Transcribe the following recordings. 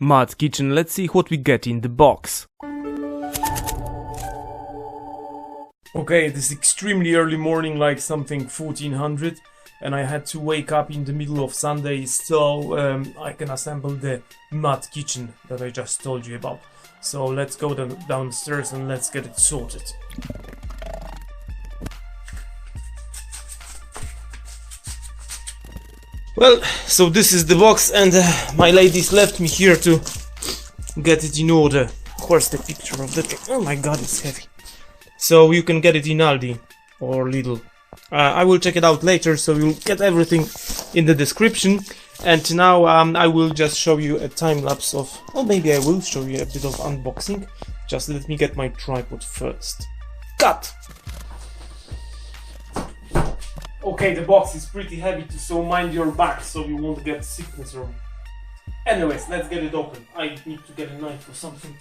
Mud Kitchen, let's see what we get in the box. Okay, it is extremely early morning, like something 1400, and I had to wake up in the middle of Sunday so I can assemble the Mud Kitchen that I just told you about. So let's go downstairs and let's get it sorted. Well, so this is the box, and my ladies left me here to get it in order. Where's the picture of the truck? Oh my god, it's heavy. So you can get it in Aldi or Lidl. I will check it out later, so you'll get everything in the description. And now I will just show you a time lapse of, or maybe I will show you a bit of unboxing. Just let me get my tripod first. Cut! Okay, the box is pretty heavy, so mind your back so you won't get sickness or... Anyways, let's get it open. I need to get a knife or something.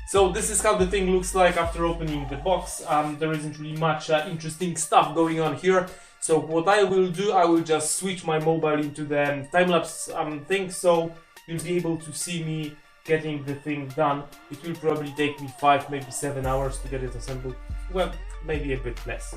So this is how the thing looks like after opening the box. There isn't really much interesting stuff going on here. So what I will do, I will just switch my mobile into the time-lapse thing, so you'll be able to see me getting the thing done. It will probably take me 5, maybe 7 hours to get it assembled. Well, maybe a bit less.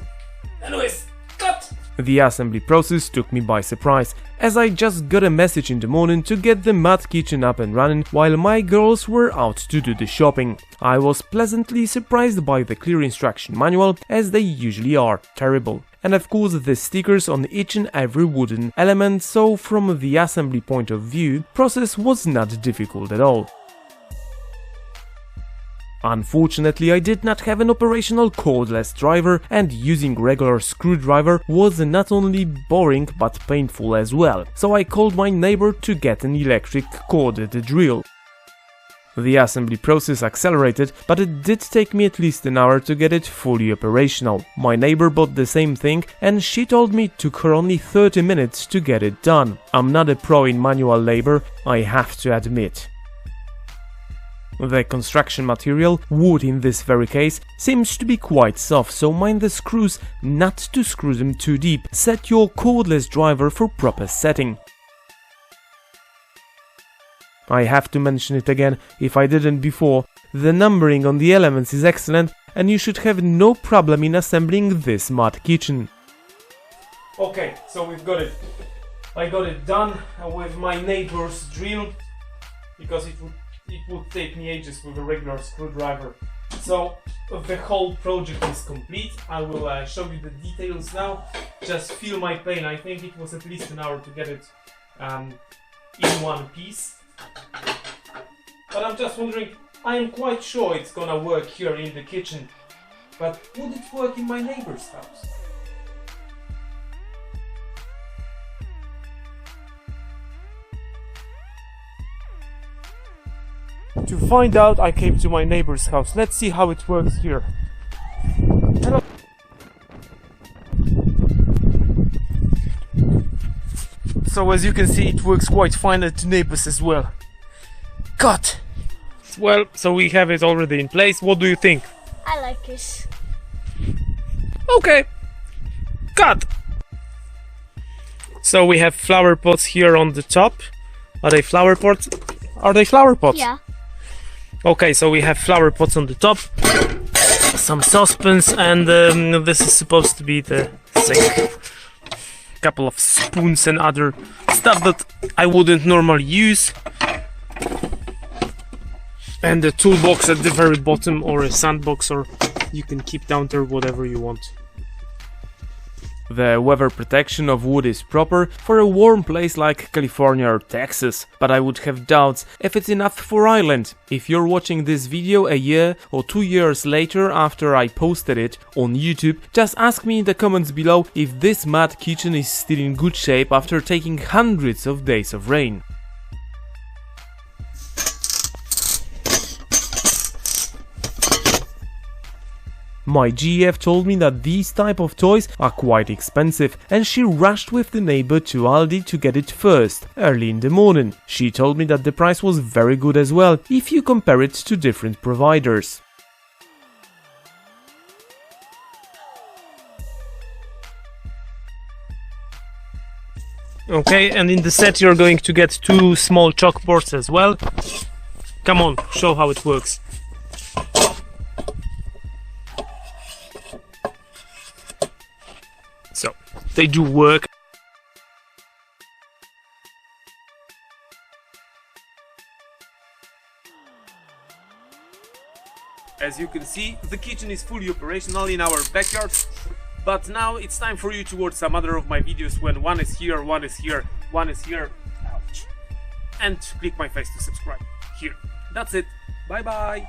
Anyways, cut! The assembly process took me by surprise, as I just got a message in the morning to get the Mud Kitchen up and running while my girls were out to do the shopping. I was pleasantly surprised by the clear instruction manual, as they usually are terrible. And of course the stickers on each and every wooden element, so from the assembly point of view, process was not difficult at all. Unfortunately, I did not have an operational cordless driver, and using regular screwdriver was not only boring but painful as well, so I called my neighbor to get an electric corded drill. The assembly process accelerated, but it did take me at least an hour to get it fully operational. My neighbor bought the same thing, and she told me it took her only 30 minutes to get it done. I'm not a pro in manual labor, I have to admit. The construction material, wood in this very case, seems to be quite soft, so mind the screws not to screw them too deep. Set your cordless driver for proper setting. I have to mention it again if I didn't before, the numbering on the elements is excellent and you should have no problem in assembling this Mud Kitchen. Okay, so we've got it. I got it done with my neighbor's drill, because it would take me ages with a regular screwdriver. So the whole project is complete. I will show you the details now. Just feel my pain. I think it was at least an hour to get it in one piece. But I'm just wondering, I am quite sure it's gonna work here in the kitchen, but would it work in my neighbor's house? To find out, I came to my neighbor's house. Let's see how it works here. Hello. So as you can see, it works quite fine at the neighbors as well. Cut! Well, so we have it already in place. What do you think? I like this. Okay. Cut! So we have flower pots here on the top. Are they flower pots? Are they flower pots? Yeah. Okay, so we have flower pots on the top, some saucepans, and this is supposed to be the sink. Couple of spoons and other stuff that I wouldn't normally use. And the toolbox at the very bottom, or a sandbox, or you can keep down there whatever you want. The weather protection of wood is proper for a warm place like California or Texas, but I would have doubts if it's enough for Ireland. If you're watching this video a year or 2 years later after I posted it on YouTube, just ask me in the comments below if this Mud Kitchen is still in good shape after taking hundreds of days of rain. My GF told me that these type of toys are quite expensive, and she rushed with the neighbor to Aldi to get it first, early in the morning. She told me that the price was very good as well, if you compare it to different providers. Okay, and in the set you're going to get 2 small chalkboards as well. Come on, show how it works. So, they do work. As you can see, the kitchen is fully operational in our backyard. But now it's time for you to watch some other of my videos when one is here, one is here, one is here. Ouch. And click my face to subscribe. Here. That's it. Bye bye.